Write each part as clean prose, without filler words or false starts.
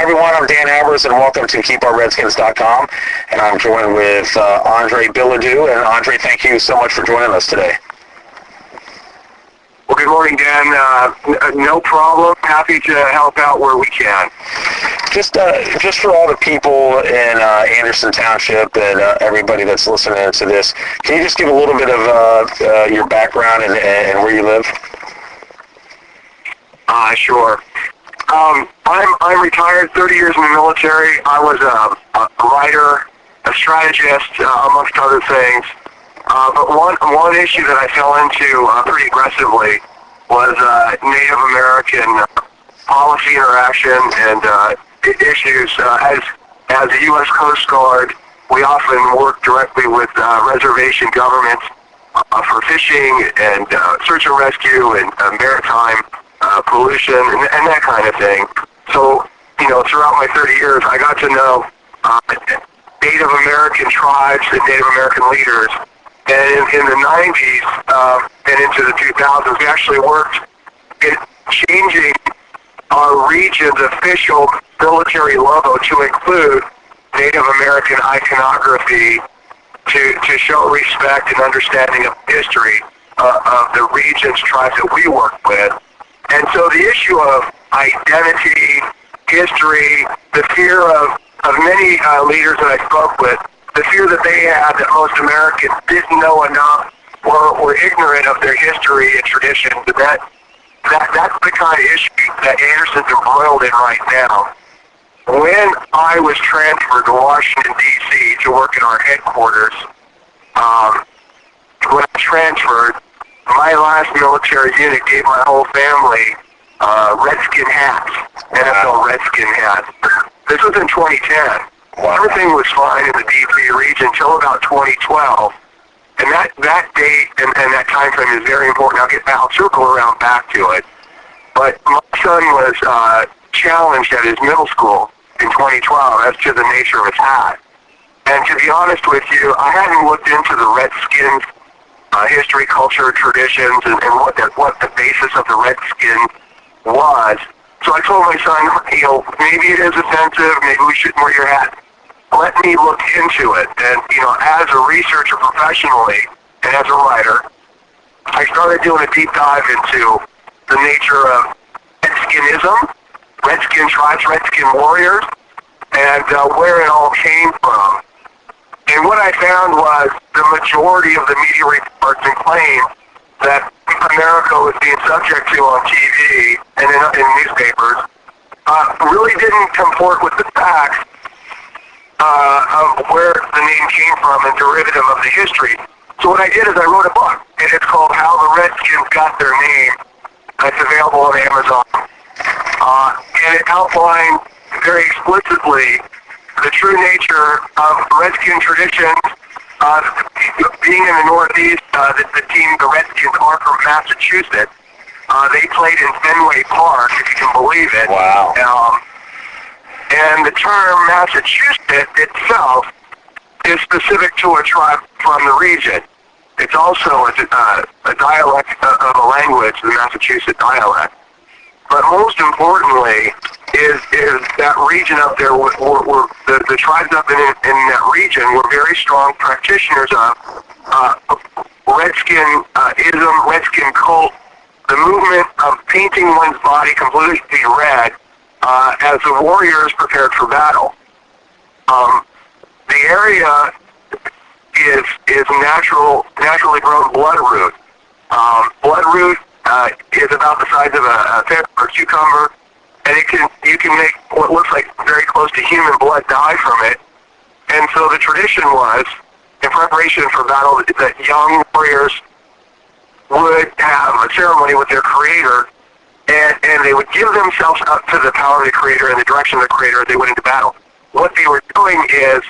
everyone. I'm Dan Albers, and welcome to KeepOurRedskins.com. And I'm joined with Andre Billeaudeaux. And Andre, thank you so much for joining us today. Well, good morning, Dan. No problem. Happy to help out where we can. Just for all the people in Anderson Township and everybody that's listening to this, can you just give a little bit of your background and where you live? Sure. I'm retired, 30 years in the military. I was a writer, a strategist, amongst other things. But one issue that I fell into pretty aggressively was Native American policy interaction and issues. As a U.S. Coast Guard, we often work directly with reservation governments for fishing and search and rescue and maritime pollution and that kind of thing. So, throughout my 30 years, I got to know Native American tribes and Native American leaders. And in the 90s and into the 2000s, we actually worked in changing our region's official military logo to include Native American iconography to show respect and understanding of history of the region's tribes that we work with. And so the issue of identity, history, the fear of many leaders that I spoke with, the fear that they had that most Americans didn't know enough or were ignorant of their history and traditions, and that's the kind of issue that Anderson's embroiled in right now. When I was transferred to Washington, D.C. to work in our headquarters, when I transferred, my last military unit gave my whole family Redskin hats, NFL Redskin hats. This was in 2010. Wow. Everything was fine in the D.C. region until about 2012. And that date and that time frame is very important. I'll circle around back to it. But my son was challenged at his middle school in 2012 as to the nature of his hat. And to be honest with you, I hadn't looked into the Redskins history, culture, traditions, and what the basis of the Redskins was. So I told my son, maybe it is offensive, maybe we shouldn't wear your hat. Let me look into it. And, as a researcher professionally and as a writer, I started doing a deep dive into the nature of Redskinism, Redskin tribes, Redskin warriors, and where it all came from. And what I found was the majority of the media reports and claims that America was being subject to on TV and in newspapers really didn't comport with the facts of where the name came from and derivative of the history. So what I did is I wrote a book, and it's called How the Redskins Got Their Name. It's available on Amazon. And it outlined very explicitly the true nature of Redskin traditions. Being in the Northeast, the Redskins are from Massachusetts. They played in Fenway Park, if you can believe it. Wow. And the term Massachusetts itself is specific to a tribe from the region. It's also a dialect of a language, the Massachusetts dialect. But most importantly is that region up there, the tribes up in that region were very strong practitioners of Redskin-ism, Redskin cult, the movement of painting one's body completely red as the warriors prepared for battle. The area is naturally grown bloodroot. Bloodroot is about the size of a pear or cucumber, and you can make what looks like very close to human blood dye from it. And so the tradition was, in preparation for battle, that young warriors would have a ceremony with their creator, and they would give themselves up to the power of the creator and the direction of the creator as they went into battle. What they were doing is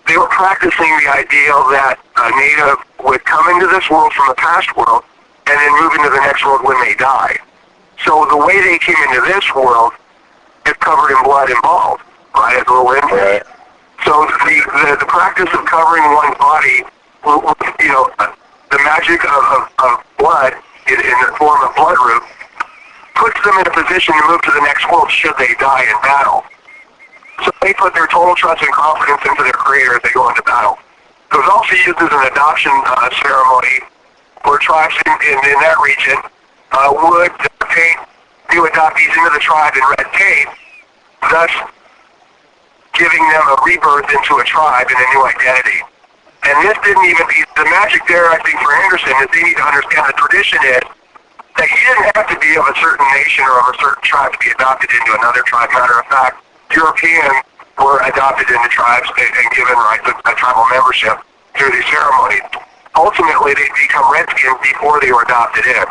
they were practicing the ideal that a native would come into this world from the past world and then move into the next world when they die. So the way they came into this world is covered in blood and bald, right, as a little infant. Right. So the practice of covering one's body, the magic of blood in the form of bloodroot puts them in a position to move to the next world should they die in battle. So they put their total trust and confidence into their creator as they go into battle. It was also used as an adoption ceremony where tribes in that region would paint new adoptees into the tribe in red paint, thus giving them a rebirth into a tribe and a new identity. And this didn't even be, the magic there, I think, for Anderson is they need to understand the tradition is that you didn't have to be of a certain nation or of a certain tribe to be adopted into another tribe. Matter of fact, Europeans were adopted into tribes and given rights of tribal membership through these ceremonies. Ultimately, they become Redskins before they were adopted in.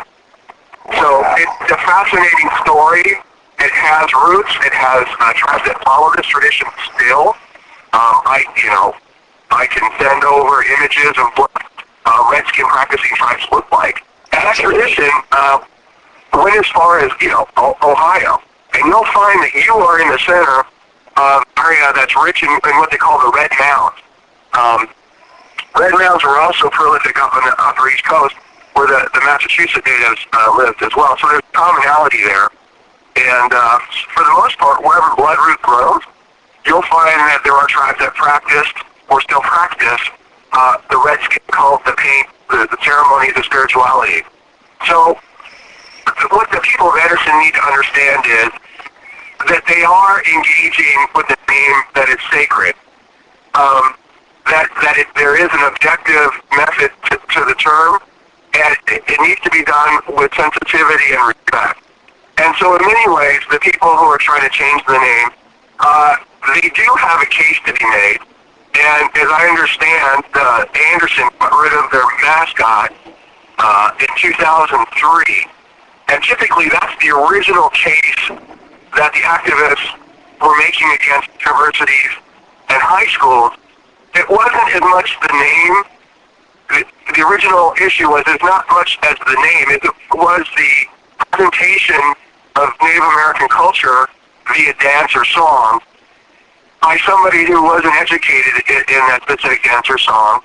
So it's a fascinating story. It has roots. It has tribes that follow this tradition still. I can send over images of what Redskin practicing tribes look like. And that tradition went as far as, Ohio. And you'll find that you are in the center of an area that's rich in what they call the Red Mounds. Red Mounds were also prolific up on the Upper East Coast, where the Massachusetts natives lived as well. So there's commonality there. And for the most part, wherever bloodroot grows, you'll find that there are tribes that practiced or still practice the Redskin cult, the paint, the ceremonies, the spirituality. So what the people of Anderson need to understand is that they are engaging with a name that is sacred. There is an objective method to the term, and it needs to be done with sensitivity and respect. And so in many ways, the people who are trying to change the name, they do have a case to be made. And as I understand, Anderson got rid of their mascot in 2003. And typically that's the original case that the activists were making against universities and high schools. It wasn't as much the name. The original issue was as not much as the name. It was the presentation of Native American culture via dance or song by somebody who wasn't educated in that specific dance or song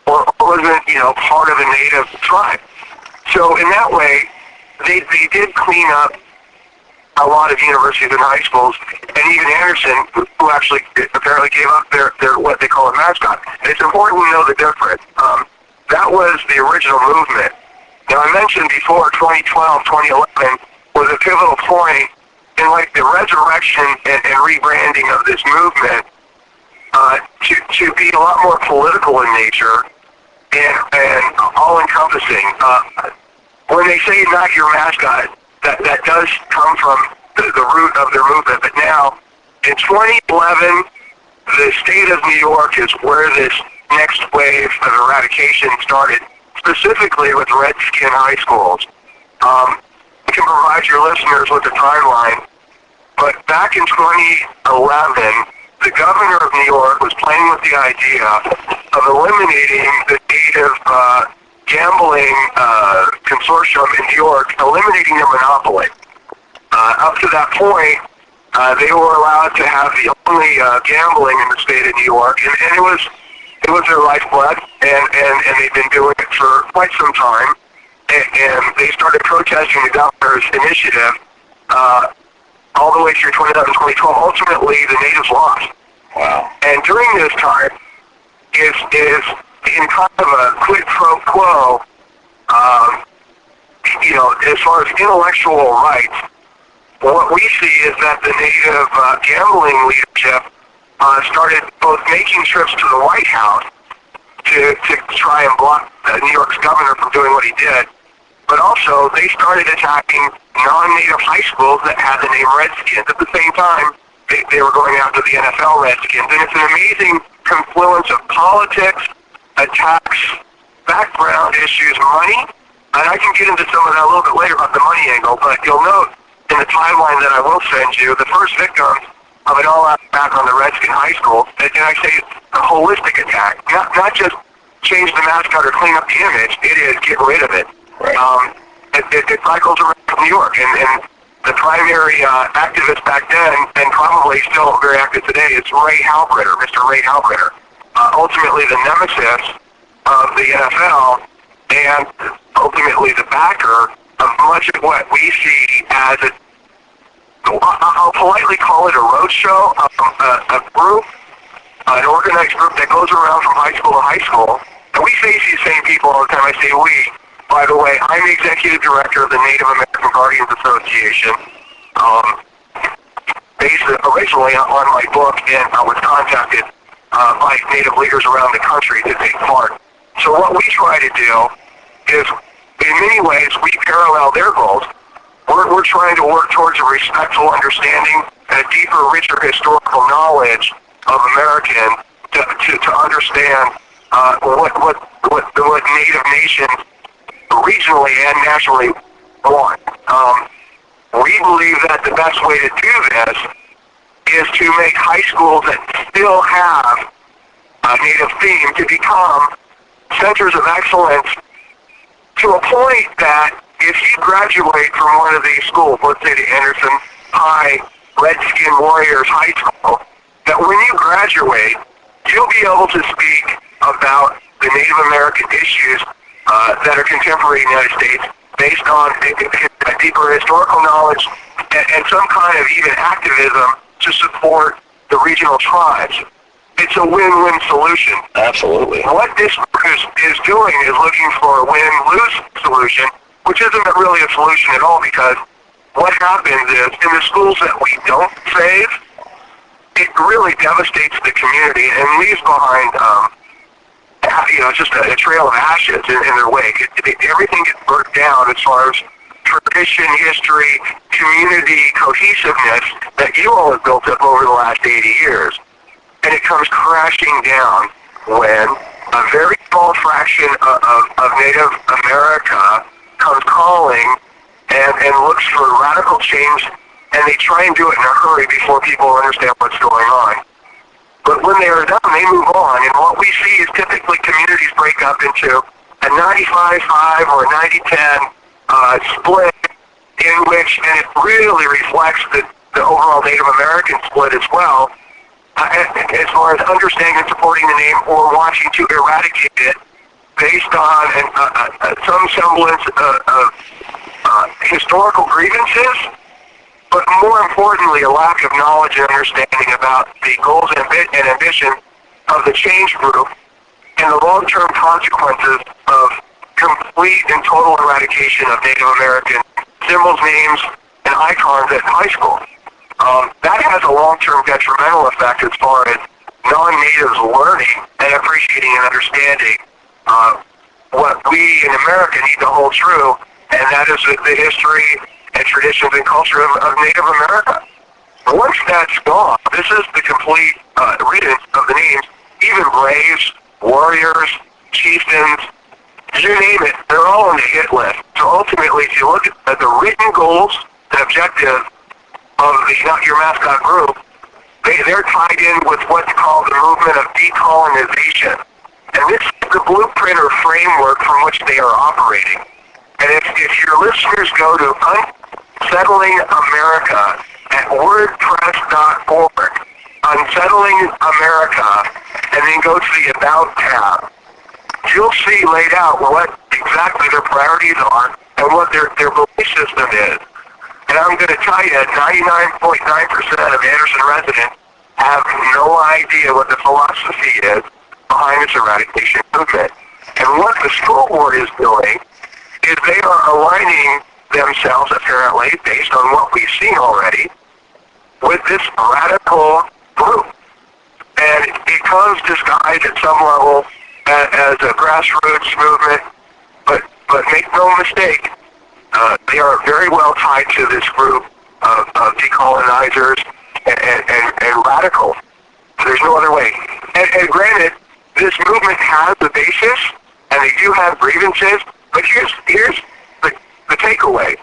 or wasn't, part of a native tribe. So in that way, they did clean up a lot of universities and high schools, and even Anderson, who actually apparently gave up their what they call a mascot. And it's important to know the difference. That was the original movement. Now I mentioned before 2012, 2011 was a pivotal point in the resurrection and rebranding of this movement to be a lot more political in nature and all-encompassing. When they say not your mascot, that does come from the root of their movement. But now, in 2011, the state of New York is where this next wave of eradication started, specifically with Redskin high schools. I can provide your listeners with a timeline, but back in 2011, the governor of New York was playing with the idea of eliminating the native gambling consortium in New York, eliminating their monopoly. Up to that point, they were allowed to have the only gambling in the state of New York, and it was their lifeblood, and they've been doing it for quite some time. And they started protesting the governor's initiative all the way through 2011, 2012. Ultimately, the natives lost. Wow. And during this time is in kind of a quid pro quo, as far as intellectual rights, what we see is that the native gambling leadership started both making trips to the White House to try and block New York's governor from doing what he did, but also they started attacking non-native high schools that had the name Redskins. At the same time, they were going after the NFL Redskins, and it's an amazing confluence of politics, attacks, background issues, money, and I can get into some of that a little bit later about the money angle, but you'll note in the timeline that I will send you, the first victims of an all-out attack on the Redskin high school, and I say a holistic attack, not just change the mascot or clean up the image, it is get rid of it. Right. It cycles around New York, and the primary activist back then, and probably still very active today, is Ray Halbritter, Mr. Ray Halbritter. Ultimately the nemesis of the NFL, and ultimately the backer of much of what we see as I'll politely call it a roadshow, a group, an organized group that goes around from high school to high school. And we face these same people all the time. I say we. By the way, I'm the executive director of the Native American Guardians Association, based originally on my book, and I was contacted by Native leaders around the country to take part. So what we try to do is, in many ways, we parallel their goals. We're trying to work towards a respectful understanding and a deeper, richer historical knowledge of American to understand what Native nations regionally and nationally want. We believe that the best way to do this is to make high schools that still have a Native theme to become centers of excellence to a point that if you graduate from one of these schools, let's say the Anderson High Redskin Warriors High School, that when you graduate, you'll be able to speak about the Native American issues that are contemporary in the United States based on a deeper historical knowledge and some kind of even activism to support the regional tribes. It's a win-win solution. Absolutely. What this is doing is looking for a win-lose solution, which isn't really a solution at all, because what happens is, in the schools that we don't save, it really devastates the community and leaves behind, just a trail of ashes in their wake. Everything gets burnt down as far as tradition, history, community cohesiveness that you all have built up over the last 80 years. And it comes crashing down when a very small fraction of Native America comes calling and looks for radical change, and they try and do it in a hurry before people understand what's going on. But when they are done, they move on, and what we see is typically communities break up into a 95-5 or a 90-10 split, in which, and it really reflects the overall Native American split as well, as far as understanding and supporting the name or wanting to eradicate it based on some semblance of historical grievances, but more importantly, a lack of knowledge and understanding about the goals and ambition of the change group and the long-term consequences of complete and total eradication of Native American symbols, names, and icons at high school. That has a long-term detrimental effect as far as non-natives learning and appreciating and understanding what we in America need to hold true, and that is the history and traditions and culture of Native America. Once that's gone, this is the complete riddance of the names. Even braves, warriors, chieftains, you name it, they're all on the hit list. So ultimately, if you look at the written goals and objectives of the Not Your Mascot group, they're tied in with what's called the movement of decolonization. And this is the blueprint or framework from which they are operating. And if your listeners go to Unsettling America at wordpress.org, Unsettling America, and then go to the About tab, you'll see laid out what exactly their priorities are and what their belief system is. And I'm going to tell you, 99.9% of Anderson residents have no idea what the philosophy is behind this eradication movement. And what the school board is doing is they are aligning themselves, apparently, based on what we've seen already, with this radical group. And it comes disguised at some level as a grassroots movement, but make no mistake, they are very well tied to this group of decolonizers and radicals. There's no other way. And granted, this movement has a basis, and they do have grievances, but here's the takeaway.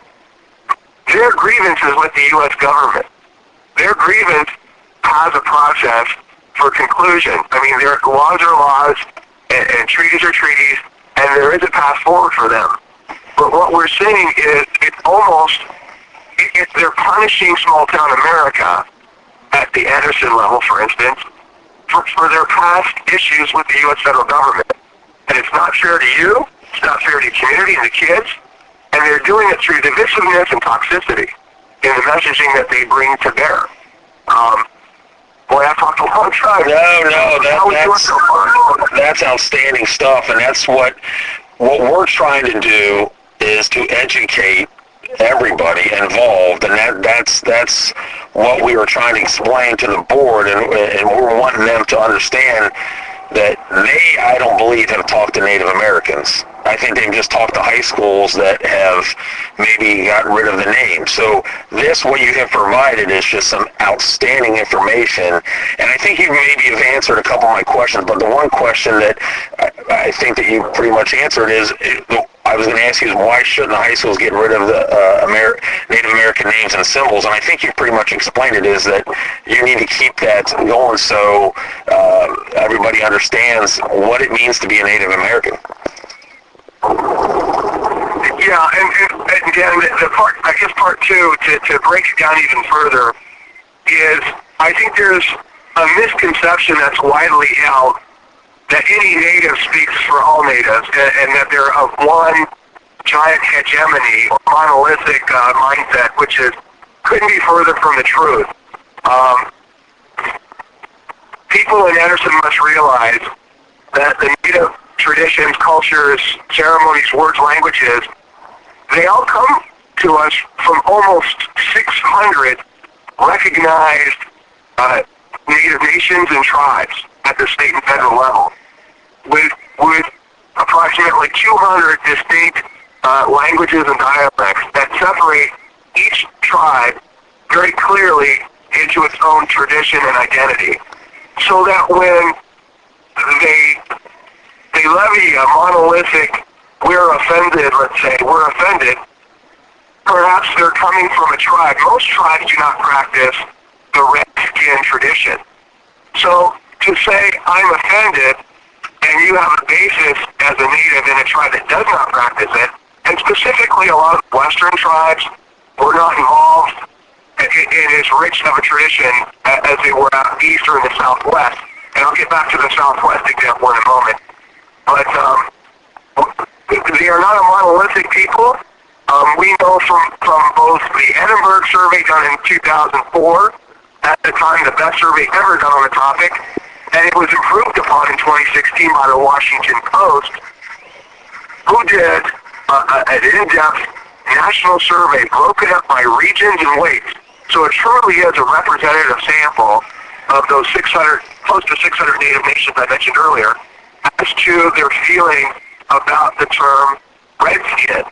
Their grievance is with the U.S. government. Their grievance has a process for conclusion. I mean, their laws are laws, and treaties are treaties, and there is a path forward for them. But what we're seeing is they're punishing small-town America at the Anderson level, for instance, for their past issues with the U.S. federal government. And it's not fair to you, it's not fair to the community and the kids, And they're doing it through divisiveness and toxicity in the messaging that they bring to bear. Boy, I talked a long time. That's outstanding stuff, and that's what we're trying to do is to educate everybody involved, and that's what we were trying to explain to the board, and we're wanting them to understand that I don't believe, have talked to Native Americans. I think they've just talked to high schools that have maybe gotten rid of the name. So what you have provided is just some outstanding information. And I think you maybe have answered a couple of my questions, but the one question that I think that you pretty much answered is, I was going to ask you, is why shouldn't the high schools get rid of the Native American names and symbols? And I think you pretty much explained it, is that you need to keep that going so everybody understands what it means to be a Native American. Yeah, and again, the part, I guess part two, to break it down even further, is I think there's a misconception that's widely held that any native speaks for all natives, and that they're of one giant hegemony or monolithic mindset, which couldn't be further from the truth. People in Anderson must realize that the native traditions, cultures, ceremonies, words, languages, they all come to us from almost 600 recognized Native nations and tribes at the state and federal level, with approximately 200 distinct languages and dialects that separate each tribe very clearly into its own tradition and identity. So that when they levy a monolithic, we're offended, let's say, we're offended, perhaps they're coming from a tribe. Most tribes do not practice the Redskin tradition. So to say, I'm offended, and you have a basis as a native in a tribe that does not practice it, and specifically a lot of Western tribes were not involved in as rich of a tradition as they were out east or in the Southwest. And I'll get back to the Southwest example in a moment. But they are not a monolithic people. We know from both the Edinburgh survey done in 2004, at the time the best survey ever done on the topic, and it was improved upon in 2016 by the Washington Post, who did an in-depth national survey broken up by regions and weights. So it truly is a representative sample of those close to 600 Native nations I mentioned earlier, as to their feeling about the term Redskin.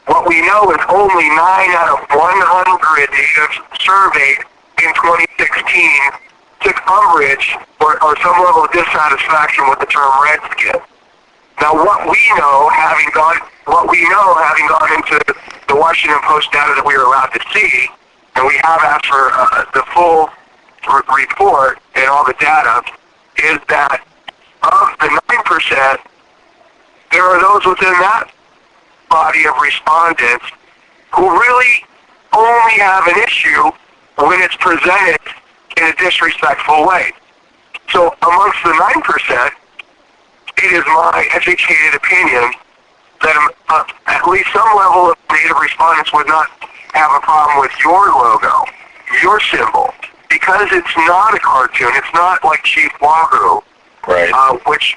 What we know is only 9 out of 100 natives surveyed in 2016 took umbrage or some level of dissatisfaction with the term Redskin. Now, what we know, having gone into the Washington Post data that we were allowed to see, and we have asked for the full report and all the data, is that of the 9%, there are those within that body of respondents who really only have an issue when it's presented in a disrespectful way. So amongst the 9%, it is my educated opinion that at least some level of Native respondents would not have a problem with your logo, your symbol, because it's not a cartoon. It's not like Chief Wahoo, right? Which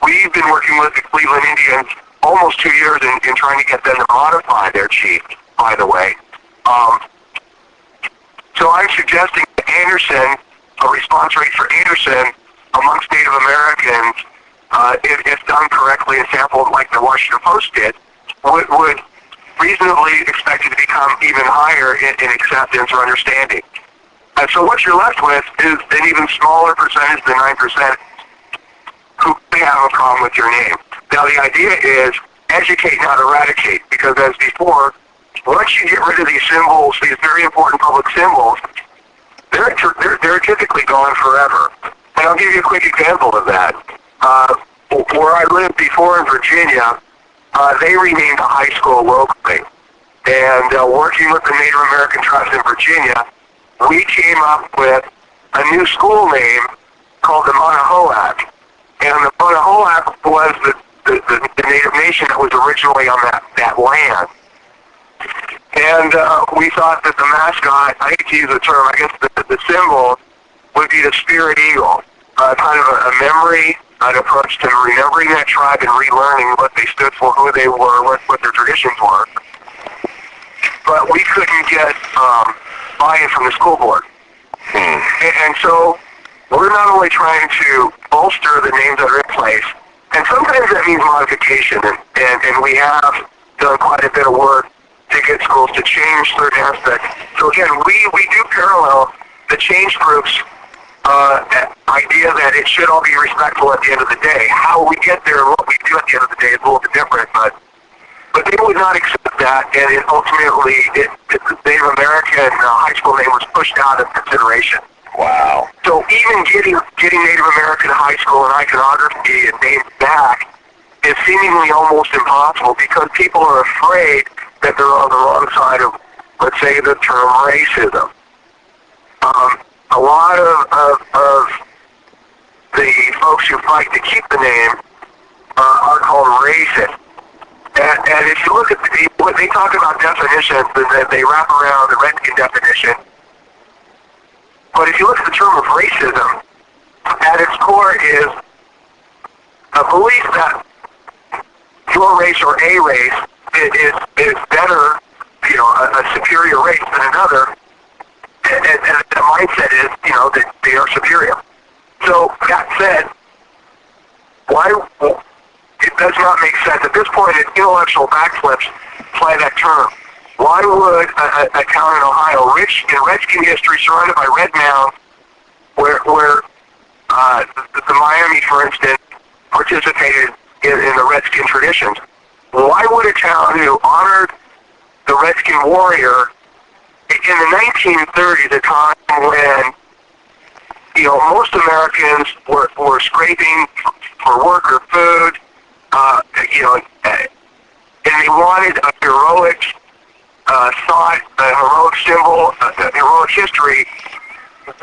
we've been working with the Cleveland Indians almost 2 years in trying to get them to modify their chief, by the way. So I'm suggesting that Anderson, a response rate for Anderson amongst Native Americans, if done correctly and sampled like the Washington Post did, would reasonably expect it to become even higher in acceptance or understanding. And so what you're left with is an even smaller percentage than 9% who may have a problem with your name. Now the idea is educate, not eradicate, because as before, once you get rid of these symbols, these very important public symbols, they're typically gone forever. And I'll give you a quick example of that. Where I lived before in Virginia, they renamed a high school locally. And working with the Native American tribes in Virginia, we came up with a new school name called the Monahoac. And the Monahoac was the Native nation that was originally on that land. And we thought that the mascot, I hate to use the term, I guess the symbol would be the spirit eagle, kind of a memory, an approach to remembering that tribe and relearning what they stood for, who they were, what their traditions were. But we couldn't get buy-in from the school board. And so we're not only trying to bolster the names that are in place, and sometimes that means modification, and we have done quite a bit of work to get schools to change certain aspects. So again, we do parallel the change groups idea that it should all be respectful at the end of the day. How we get there and what we do at the end of the day is a little bit different, but they would not accept that, and ultimately the Native American high school name was pushed out of consideration. Wow. So even getting Native American high school and iconography and names back is seemingly almost impossible because people are afraid that they're on the wrong side of, let's say, the term racism. A lot of the folks who fight to keep the name are called racist. And if you look at when they talk about definitions, they wrap around the Redskin definition. But if you look at the term of racism, at its core is a belief that your race or a race is better, a superior race than another, and the mindset is, that they are superior. So that said, it does not make sense at this point. Intellectual backflips play that term. Why would a town in Ohio, rich in Redskin history, surrounded by red mounds, where the Miami, for instance, participated in the Redskin traditions, why would a town who honored the Redskin warrior in the 1930s, a time when most Americans were scraping for work or food, and they wanted a heroic thought, a heroic symbol, a heroic history.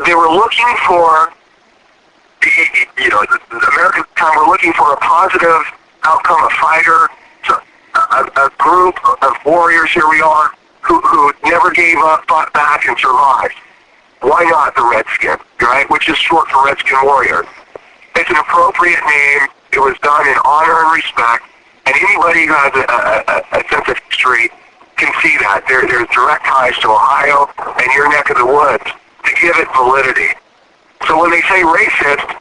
They were looking for, the Americans at the time were looking for a positive outcome, a fighter, a group of warriors, here we are, who never gave up, fought back, and survived. Why not the Redskin, right? Which is short for Redskin Warrior. It's an appropriate name. It was done in honor and respect, and anybody who has a sense of history can see that. There's direct ties to Ohio and your neck of the woods to give it validity. So when they say racist,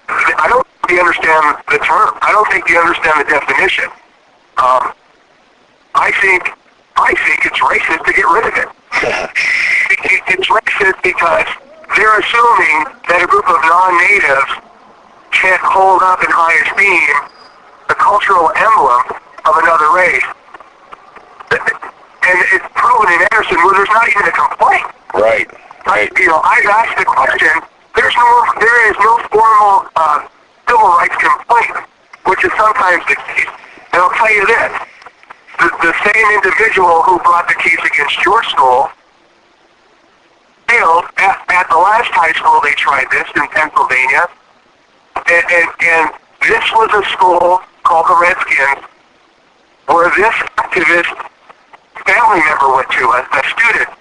I don't think they understand the term. I don't think they understand the definition. I think it's racist to get rid of it. It's racist because they're assuming that a group of non-natives can't hold up in high esteem the cultural emblem of another race. And it's proven in Anderson where there's not even a complaint. Right. I've asked the question, there is no formal civil rights complaint, which is sometimes the case. And I'll tell you this, the same individual who brought the case against your school failed at the last high school they tried this in Pennsylvania. And this was a school called the Redskins where this activist family member went to, a student.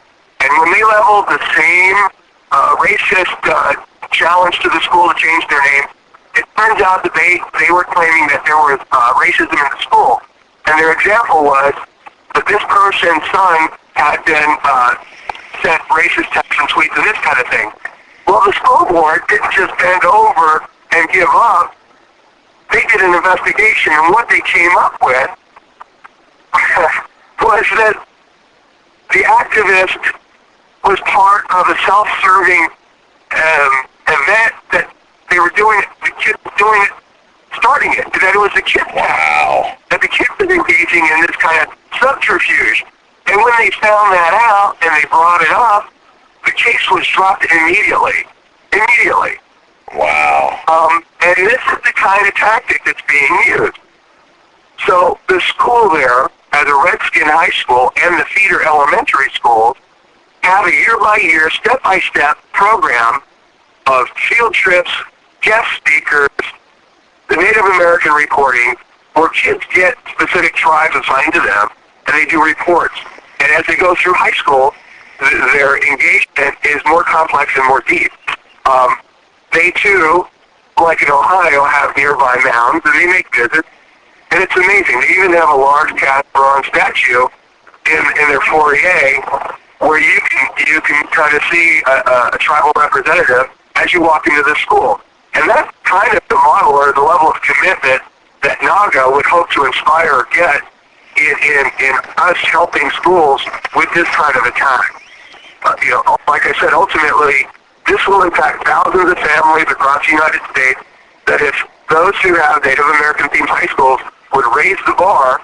And when they leveled the same racist challenge to the school to change their name, it turns out that they were claiming that there was racism in the school. And their example was that this person's son had been sent racist texts and tweets and this kind of thing. Well, the school board didn't just bend over and give up. They did an investigation, and what they came up with was that the activist was part of a self-serving event that they were doing it, the kids were doing it, starting it, that it was the kids. Wow. That the kids were engaging in this kind of subterfuge. And when they found that out and they brought it up, the case was dropped immediately. Immediately. Wow. And this is the kind of tactic that's being used. So the school there, as a Redskin high school and the feeder elementary schools, have a year-by-year, step-by-step program of field trips, guest speakers, the Native American reporting, where kids get specific tribes assigned to them, and they do reports. And as they go through high school, their engagement is more complex and more deep. They too, like in Ohio, have nearby mounds, and they make visits. And it's amazing. They even have a large cast bronze statue in their foyer where you can kind of see a tribal representative as you walk into the school. And that's kind of the model or the level of commitment that NAGA would hope to inspire or get in us helping schools with this kind of attack. Like I said, ultimately, this will impact thousands of families across the United States, that if those who have Native American-themed high schools would raise the bar,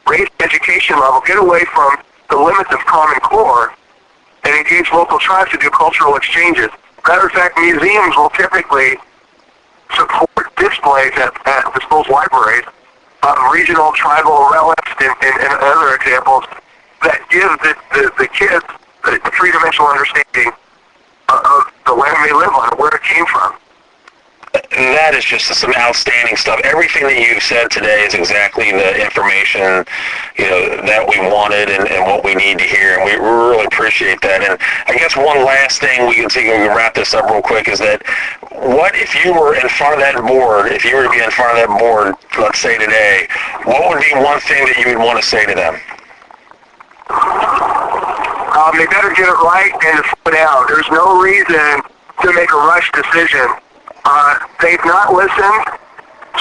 raise the education level, get away from the limits of Common Core, and engage local tribes to do cultural exchanges. Matter of fact, museums will typically support displays at the school's libraries of regional tribal relics and other examples that give the kids the three-dimensional understanding of the land they live on, where it came from. That is just some outstanding stuff. Everything that you've said today is exactly the information, that we wanted and what we need to hear, and we really appreciate that. And I guess one last thing we can wrap this up real quick is that what if you were in front of that board, if you were to be in front of that board, let's say today, what would be one thing that you would want to say to them? They better get it right and slow down. There's no reason to make a rush decision. They've not listened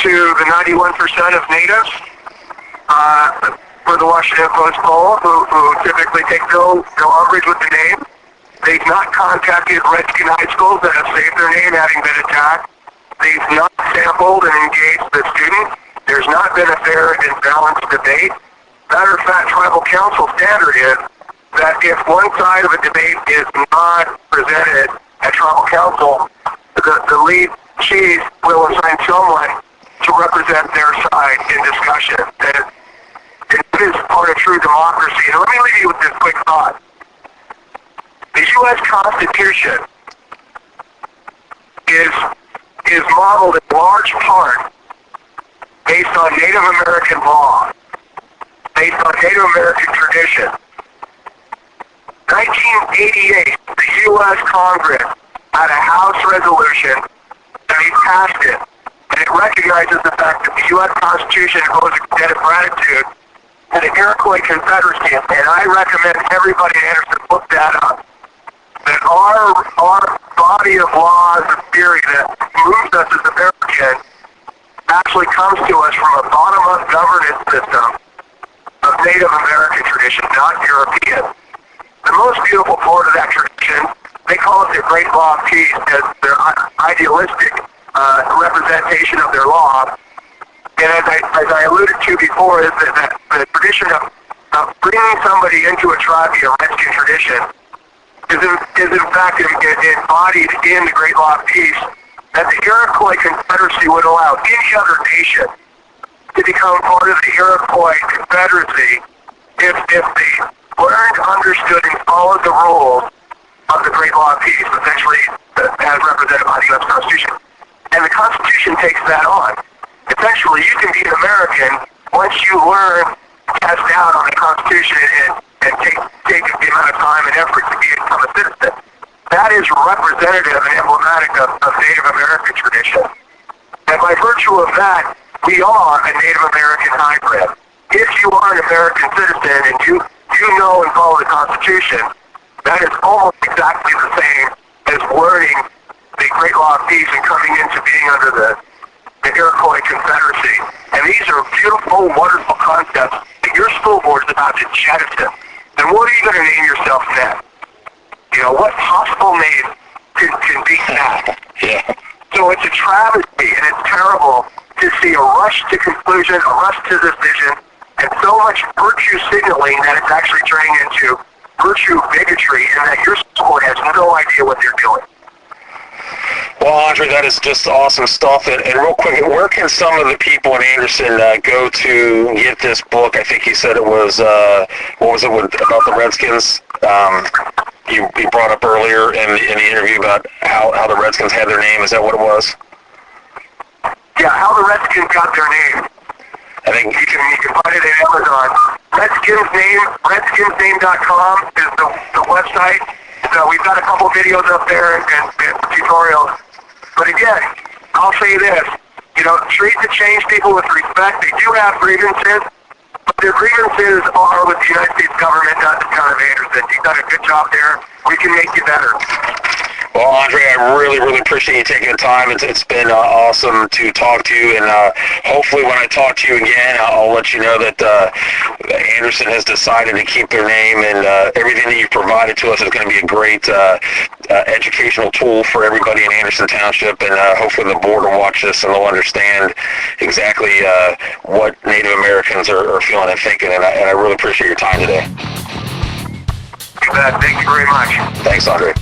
to the 91% of natives for the Washington Post poll, who typically take no umbrage with the name. They've not contacted Redskin high schools that have saved their name having been attacked. They've not sampled and engaged the students. There's not been a fair and balanced debate. Matter of fact, tribal council standard is that if one side of a debate is not presented at tribal council, the lead chief will assign someone to represent their side in discussion. And it is part of true democracy. And let me leave you with this quick thought. The U.S. Constitution is modeled in large part based on Native American law, based on Native American tradition. 1988, the U.S. Congress had a House resolution, and they passed it. And it recognizes the fact that the U.S. Constitution owes a debt of gratitude to the Iroquois Confederacy. And I recommend everybody in Anderson look that up. That our body of laws and theory that moves us as Americans actually comes to us from a bottom-up governance system of Native American tradition, not European. The most beautiful part of that tradition, they call it the Great Law of Peace, as their idealistic representation of their law. And as I alluded to before, is that the tradition of bringing somebody into a tribe via Redskin tradition is in fact embodied in the Great Law of Peace, that the Iroquois Confederacy would allow any other nation to become part of the Iroquois Confederacy if they learned, understood, and followed the rules of the Great Law of Peace, essentially as represented by the U.S. Constitution. And the Constitution takes that on. Essentially, you can be an American once you learn, test out on the Constitution, and take the amount of time and effort to become a citizen. That is representative and emblematic of Native American tradition. And by virtue of that, we are a Native American hybrid. If you are an American citizen and you know and follow the Constitution, that is almost exactly the same as learning the Great Law of Peace and coming into being under the Iroquois Confederacy. And these are beautiful, wonderful concepts that your school board is about to jettison. And what are you going to name yourself next? What possible name can beat that? Yeah. So it's a travesty, and it's terrible to see a rush to conclusion, a rush to decision, and so much virtue signaling that it's actually turning into virtue bigotry, and that your school has no idea what they're doing. Well, Andre, that is just awesome stuff. And real quick, where can some of the people in Anderson go to get this book? I think you said it was, what was it about the Redskins? You brought up earlier in the interview about how the Redskins had their name. Is that what it was? Yeah, how the Redskins got their name. I think you can find it at Amazon. Redskinsname.com is the website. So we've got a couple videos up there and tutorials. But again, I'll say this, treat the change people with respect. They do have grievances, but their grievances are with the United States government, not the town of Anderson. You've done a good job there. We can make you better. Well, Andre, I really, really appreciate you taking the time. It's been awesome to talk to you, and hopefully when I talk to you again, I'll let you know that Anderson has decided to keep their name, and everything that you've provided to us is going to be a great educational tool for everybody in Anderson Township, and hopefully the board will watch this and they'll understand exactly what Native Americans are feeling and thinking, and I really appreciate your time today. You bet. Thank you very much. Thanks, Andre.